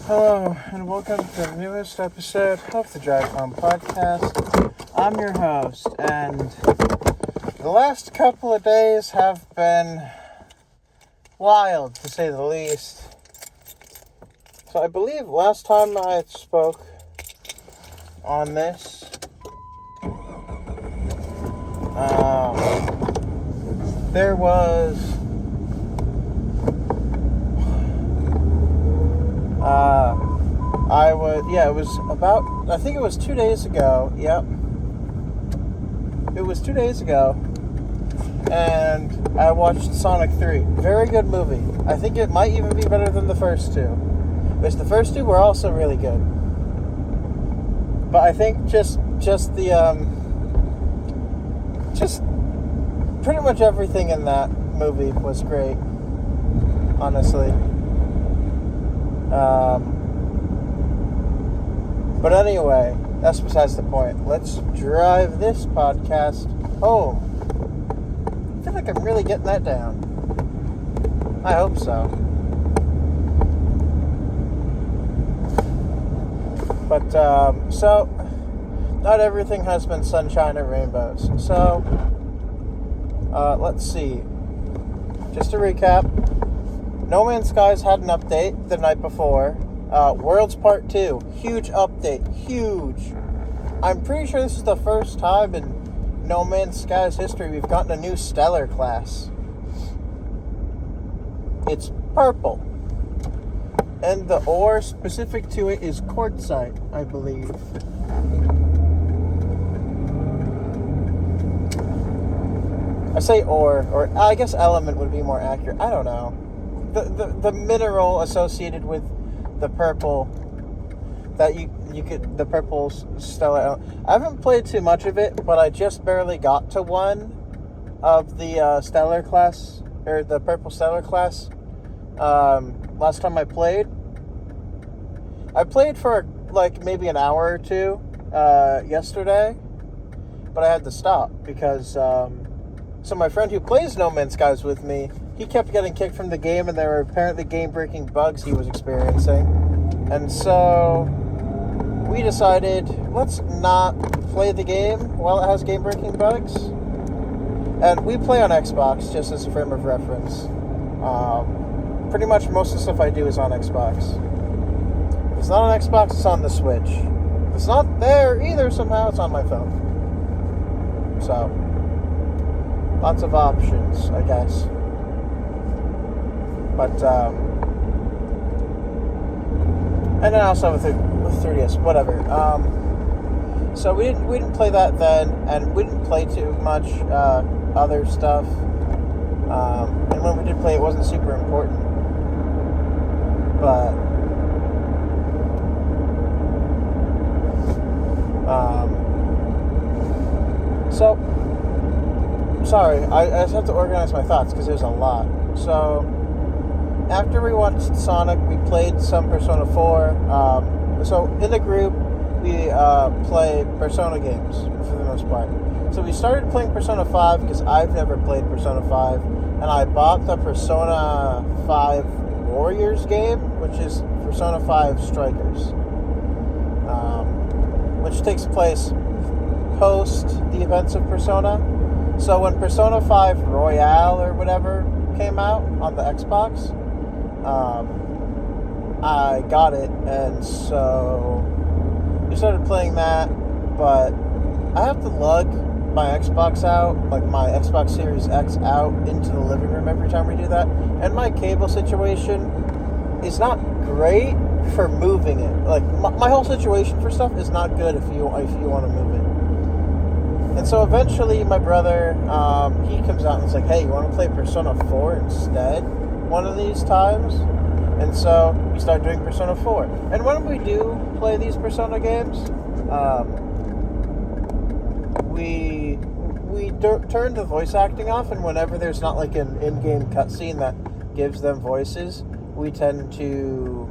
Hello, and welcome to the newest episode of the Drive Home Podcast. I'm your host, and the last couple of days have been wild, to say the least. So I believe last time I spoke on this, there was it was about, I think it was 2 days ago. Yep. It was 2 days ago. And I watched Sonic 3. Very good movie. I think it might even be better than the first two. Because the first two were also really good. But I think just pretty much everything in that movie was great. Honestly. But anyway, that's besides the point. Let's drive this podcast home. I feel like I'm really getting that down. I hope so. But, so, not everything has been sunshine and rainbows. So, let's see. Just to recap, No Man's Skies had an update the night before. Worlds Part 2, huge update, huge. I'm pretty sure this is the first time in No Man's Sky's history we've gotten a new stellar class. It's purple. And the ore specific to it is quartzite, I believe. I say ore, or I guess element would be more accurate. I don't know. The mineral associated with the purple that you could, the purple stellar. I haven't played too much of it, but I just barely got to one of the stellar class, or the purple stellar class. Last time I played for like maybe an hour or two yesterday, but I had to stop because so my friend who plays No Man's Skies with me, he kept getting kicked from the game, and there were apparently game-breaking bugs he was experiencing. And so we decided, let's not play the game while it has game-breaking bugs. And we play on Xbox, just as a frame of reference. Pretty much most of the stuff I do is on Xbox. If it's not on Xbox, it's on the Switch. If it's not there either, somehow it's on my phone. So, lots of options, I guess. But, and then also with 3DS, whatever. So we didn't play that then, and we didn't play too much other stuff. And when we did play, it wasn't super important. But, so, sorry, I just have to organize my thoughts because there's a lot. So, after we watched Sonic, we played some Persona 4. So in the group, we play Persona games for the most part. So we started playing Persona 5 because I've never played Persona 5. And I bought the Persona 5 Warriors game, which is Persona 5 Strikers. Which takes place post the events of Persona. So when Persona 5 Royale or whatever came out on the Xbox, I got it, and so we started playing that, but I have to lug my Xbox out, like my Xbox Series X out into the living room every time we do that, and my cable situation is not great for moving it. Like, my whole situation for stuff is not good if you want to move it. And so eventually my brother, he comes out and is like, hey, you want to play Persona 4 instead one of these times? And so we start doing Persona 4. And when we do play these Persona games, we turn the voice acting off, and whenever there's not like an in-game cutscene that gives them voices, we tend to...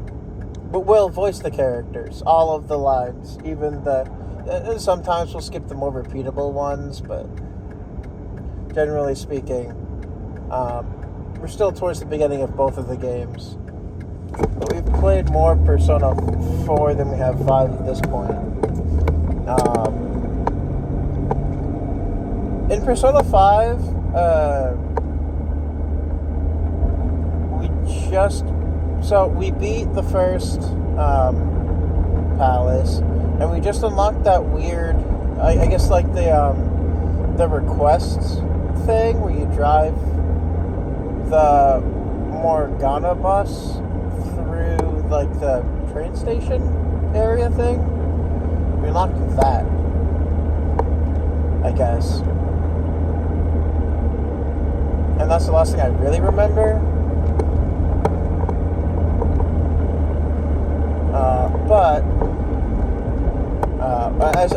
But we'll voice the characters, all of the lines, even the... sometimes we'll skip the more repeatable ones, but generally speaking, we're still towards the beginning of both of the games. But we've played more Persona 4 than we have 5 at this point. In Persona 5, we beat the first palace, and we just unlocked that weird, I guess like the requests thing where you drive the Morgana bus through like the train station area thing. We unlocked that, I guess. And that's the last thing I really remember.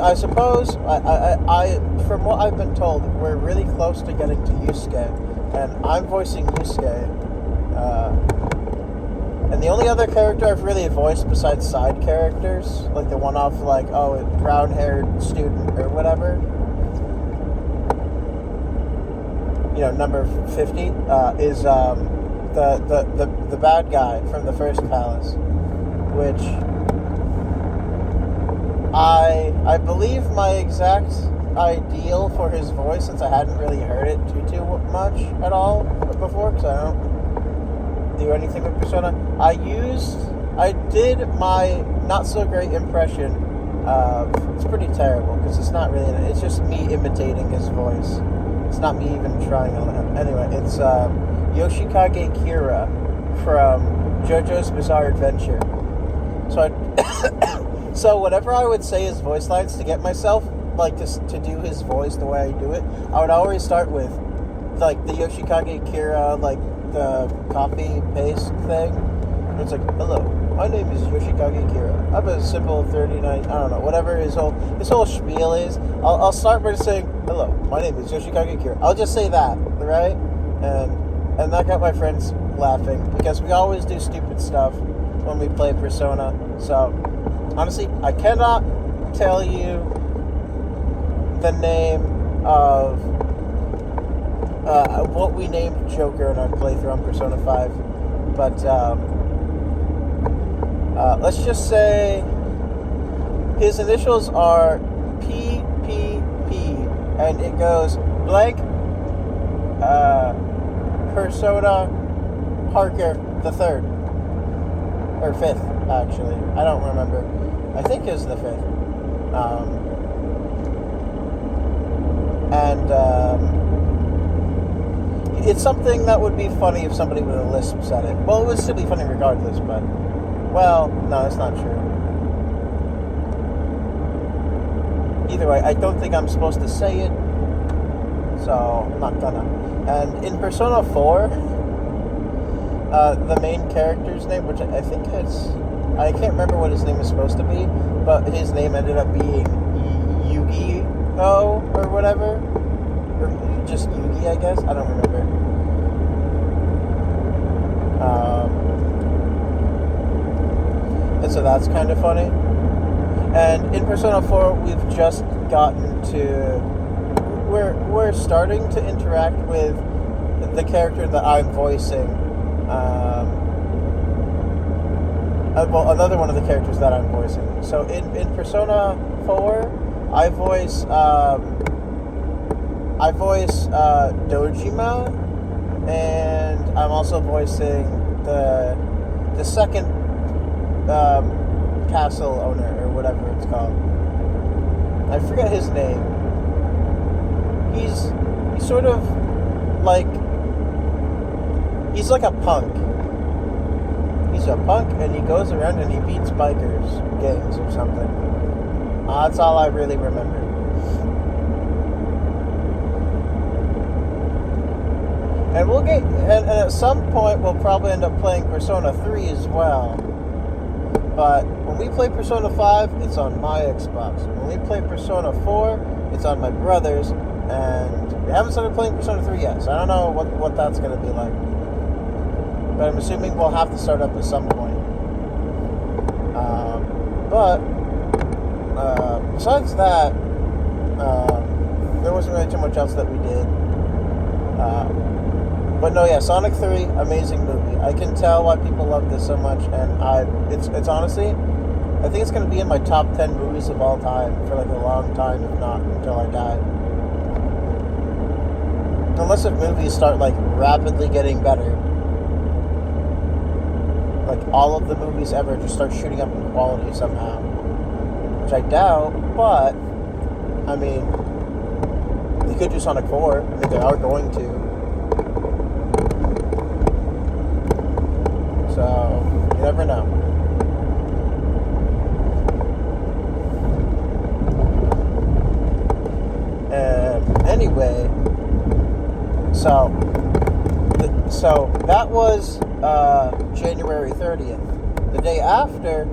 I suppose, from what I've been told, we're really close to getting to Yusuke, and I'm voicing Yusuke. And the only other character I've really voiced besides side characters, like the one-off, like, oh, brown-haired student or whatever, you know, number 50, is the bad guy from the first palace, which I believe my exact ideal for his voice, since I hadn't really heard it too much at all before, because I don't do anything with Persona. I did my not so great impression. It's pretty terrible because it's not really. It's just me imitating his voice. It's not me even trying on him. Anyway, it's Yoshikage Kira from JoJo's Bizarre Adventure. So whenever I would say his voice lines to get myself like to do his voice the way I do it, I would always start with like the Yoshikage Kira, like the copy paste thing. And it's like, hello, my name is Yoshikage Kira. I have a simple 39. I don't know, whatever his whole spiel is. I'll start by saying, hello, my name is Yoshikage Kira. I'll just say that, right? And that got my friends laughing because we always do stupid stuff when we play Persona. So honestly, I cannot tell you the name of what we named Joker in our playthrough on Persona 5, but let's just say his initials are PPP, and it goes blank Persona Parker the Third or Fifth. Actually, I don't remember. I think it's the 5th. It's something that would be funny if somebody with a lisp said it. Well, it would still be funny regardless, but... Well, no, that's not true. Either way, I don't think I'm supposed to say it, so I'm not gonna. And in Persona 4, the main character's name, which I think it's... I can't remember what his name is supposed to be, but his name ended up being Yu-Gi-Oh! Or whatever. Or just Yugi, I guess. I don't remember. And so that's kind of funny. And in Persona 4, we've just gotten to... We're starting to interact with the character that I'm voicing. Well, another one of the characters that I'm voicing. So in Persona 4, I voice Dojima, and I'm also voicing the second castle owner, or whatever it's called. I forget his name. He's sort of like... He's like a punk. He's a punk, and he goes around and he beats bikers' gangs or something. That's all I really remember. And and at some point we'll probably end up playing Persona 3 as well. But when we play Persona 5, it's on my Xbox. When we play Persona 4, it's on my brother's, and we haven't started playing Persona 3 yet, so I don't know what that's going to be like. But I'm assuming we'll have to start up at some point. Besides that, there wasn't really too much else that we did. But no, yeah, Sonic 3, amazing movie. I can tell why people love this so much, and it's honestly, I think it's going to be in my top 10 movies of all time for like a long time, if not until I die. Unless if movies start like rapidly getting better. Like all of the movies ever just start shooting up in quality somehow. Which I doubt, but I mean, they could do Sonic 4. I mean, they are going to. So, you never know. Anyway, so that was January 30th. The day after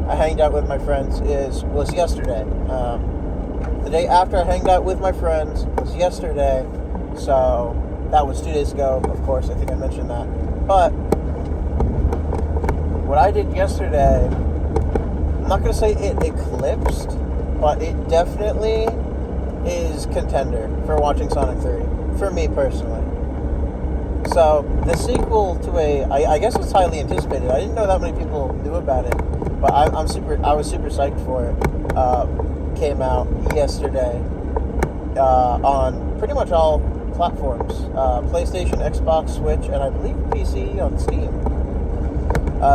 I hanged out with my friends was yesterday. The day after I hanged out with my friends was yesterday, so that was 2 days ago, of course, I think I mentioned that. But what I did yesterday, I'm not going to say it eclipsed, but it definitely is contender for watching Sonic 3, for me personally. So, the sequel to I guess it's highly anticipated. I didn't know that many people knew about it, but I was super psyched for it. Came out yesterday on pretty much all platforms. PlayStation, Xbox, Switch, and I believe PC on Steam.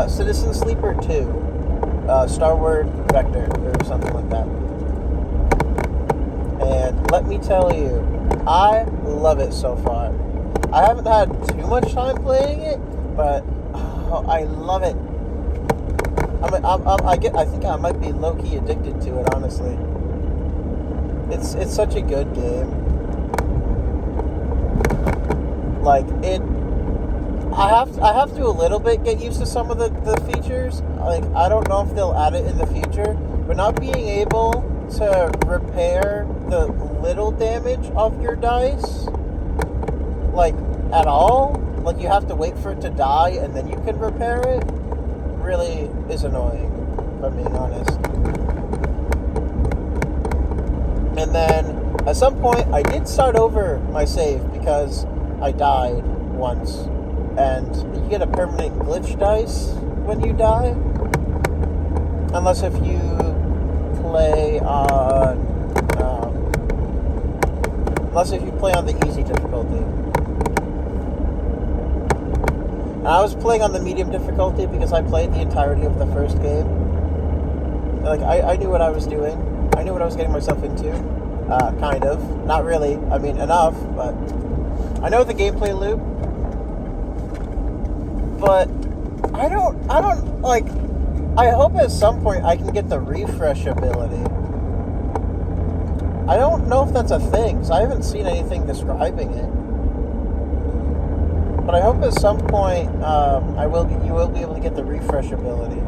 Citizen Sleeper 2. Starward Vector, or something like that. And let me tell you, I love it so far. I haven't had too much time playing it, but I love it. I think I might be low-key addicted to it, honestly. It's such a good game. Like, I have to a little bit get used to some of the features. Like, I don't know if they'll add it in the future, but not being able to repair the little damage of your dice, like, at all, like, you have to wait for it to die and then you can repair it, really is annoying, if I'm being honest. And then, at some point, I did start over my save because I died once. And you get a permanent glitch dice when you die. Unless if you play on... the easy difficulty. And I was playing on the medium difficulty because I played the entirety of the first game. Like, I knew what I was doing. I knew what I was getting myself into. Kind of. Not really. I mean, enough, but... I know the gameplay loop. But I don't like, I hope at some point I can get the refresh ability. I don't know if that's a thing, because I haven't seen anything describing it. But I hope at some point you will be able to get the refresh ability.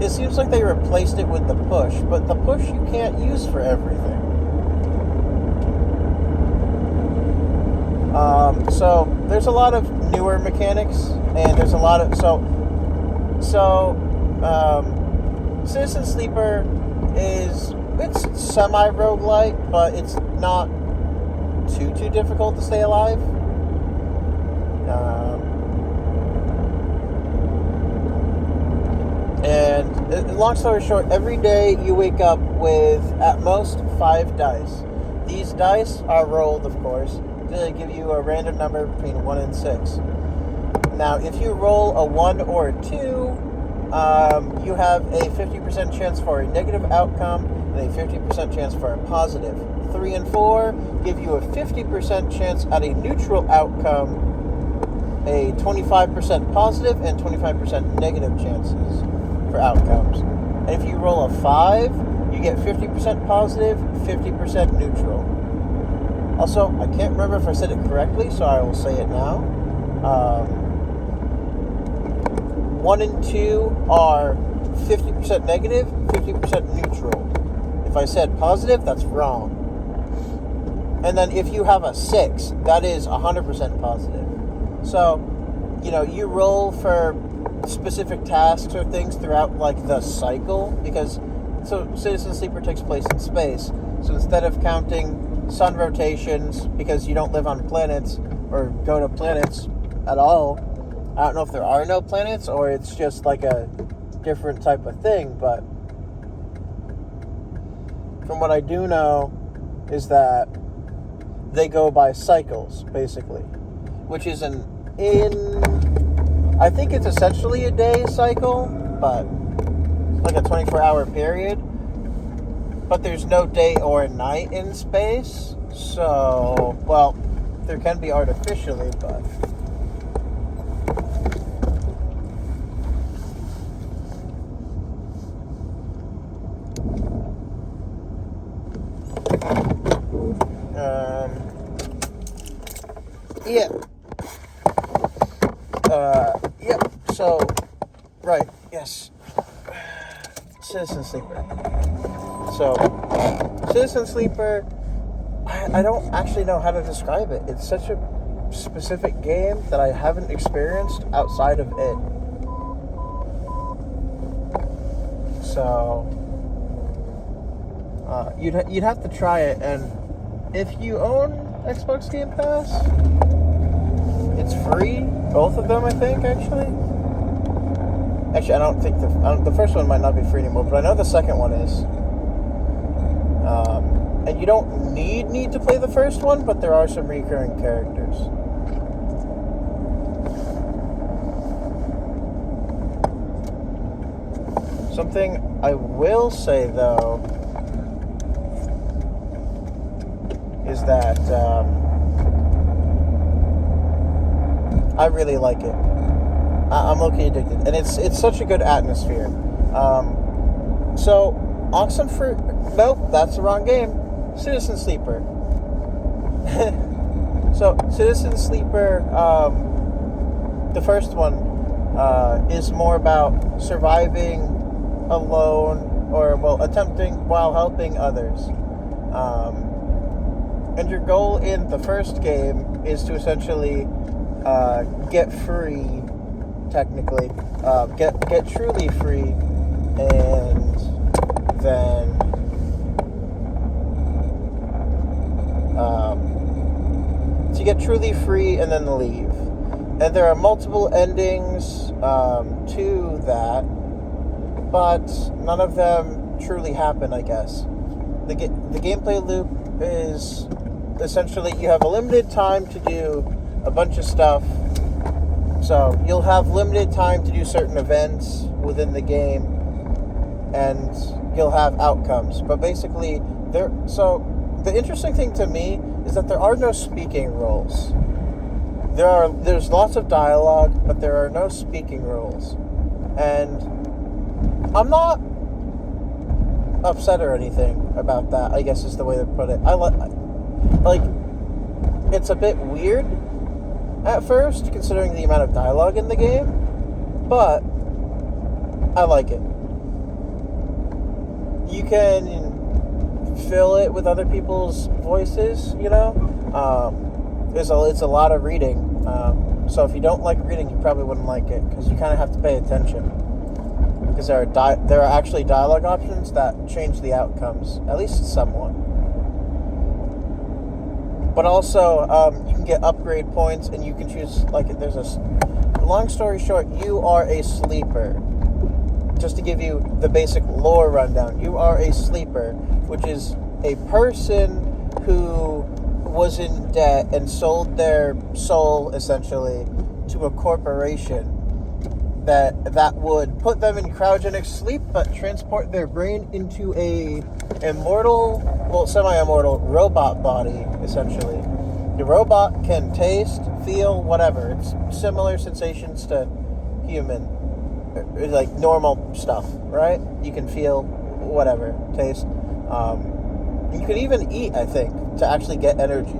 It seems like they replaced it with the push, but the push you can't use for everything. So there's a lot of newer mechanics, and there's a lot of Citizen Sleeper it's semi-roguelike, but it's not too difficult to stay alive. And long story short, every day you wake up with at most 5 dice. These dice are rolled, of course. They give you a random number between 1 and 6. Now, if you roll a 1 or a 2, you have a 50% chance for a negative outcome and a 50% chance for a positive. 3 and 4 give you a 50% chance at a neutral outcome, a 25% positive and 25% negative chances for outcomes. And if you roll a 5, you get 50% positive, 50% neutral. Also, I can't remember if I said it correctly, so I will say it now. 1 and 2 are 50% negative, 50% neutral. If I said positive, that's wrong. And then if you have a 6, that is 100% positive. So, you roll for specific tasks or things throughout, like, the cycle, because Citizen Sleeper takes place in space. So instead of counting sun rotations, because you don't live on planets or go to planets at all. I don't know if there are no planets or it's just like a different type of thing, but from what I do know is that they go by cycles, basically, which is I think it's essentially a day cycle, but like a 24-hour period. But there's no day or night in space, so, well, there can be artificially, but yeah. Yep. So, right. Yes. Citizen Sleeper. So, Citizen Sleeper, I don't actually know how to describe it. It's such a specific game that I haven't experienced outside of it. So, you'd have to try it, and if you own Xbox Game Pass, it's free. Both of them, I think, actually. Actually, I don't think the first one might not be free anymore, but I know the second one is. And you don't need to play the first one, but there are some recurring characters. Something I will say, though, is that I really like it. I'm low-key addicted, and it's such a good atmosphere. So, Oxenfree... Nope, that's the wrong game. Citizen Sleeper. So, Citizen Sleeper, the first one, is more about surviving alone, or, well, attempting while helping others. And your goal in the first game is to essentially get free, technically. Get truly free, and then to get truly free and then leave. And there are multiple endings to that, but none of them truly happen, I guess. The gameplay loop is essentially you have a limited time to do a bunch of stuff. So you'll have limited time to do certain events within the game, and you'll have outcomes. But basically, the interesting thing to me is that there are no speaking roles. There's lots of dialogue, but there are no speaking roles. And I'm not upset or anything about that, I guess is the way to put it. Like, it's a bit weird at first, considering the amount of dialogue in the game, but I like it. You can fill it with other people's voices, you know? It's a lot of reading, so if you don't like reading, you probably wouldn't like it, because you kind of have to pay attention, because there are actually dialogue options that change the outcomes, at least somewhat. But also, you can get upgrade points, and you can choose, like, long story short, you are a sleeper. Just to give you the basic lore rundown, you are a sleeper, which is a person who was in debt and sold their soul, essentially, to a corporation that would put them in cryogenic sleep, but transport their brain into a semi-immortal robot body, essentially. The robot can taste, feel, whatever. It's similar sensations to human, like normal stuff, right? You can feel whatever, taste. You can even eat, I think, to actually get energy.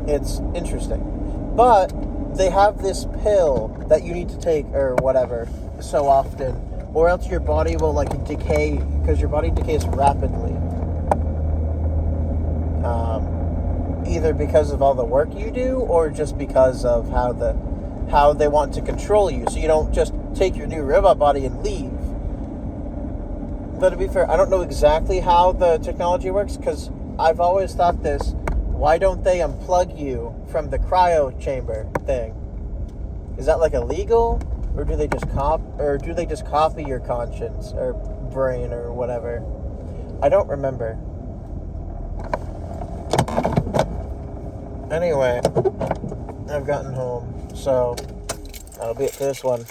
It's interesting. But they have this pill that you need to take, or whatever, so often, or else your body will, like, decay, because your body decays rapidly. Either because of all the work you do, or just because of how they want to control you, so you don't just take your new robot body and leave. But to be fair, I don't know exactly how the technology works, because I've always thought this. Why don't they unplug you from the cryo chamber thing? Is that like illegal, or do they just copy your conscience or brain or whatever? I don't remember. Anyway, I've gotten home, so that'll be it for this one.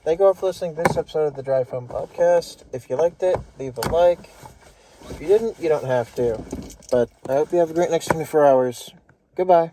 Thank you all for listening to this episode of the Drive Home Podcast. If you liked it, leave a like. If you didn't, you don't have to. But I hope you have a great next 24 hours. Goodbye.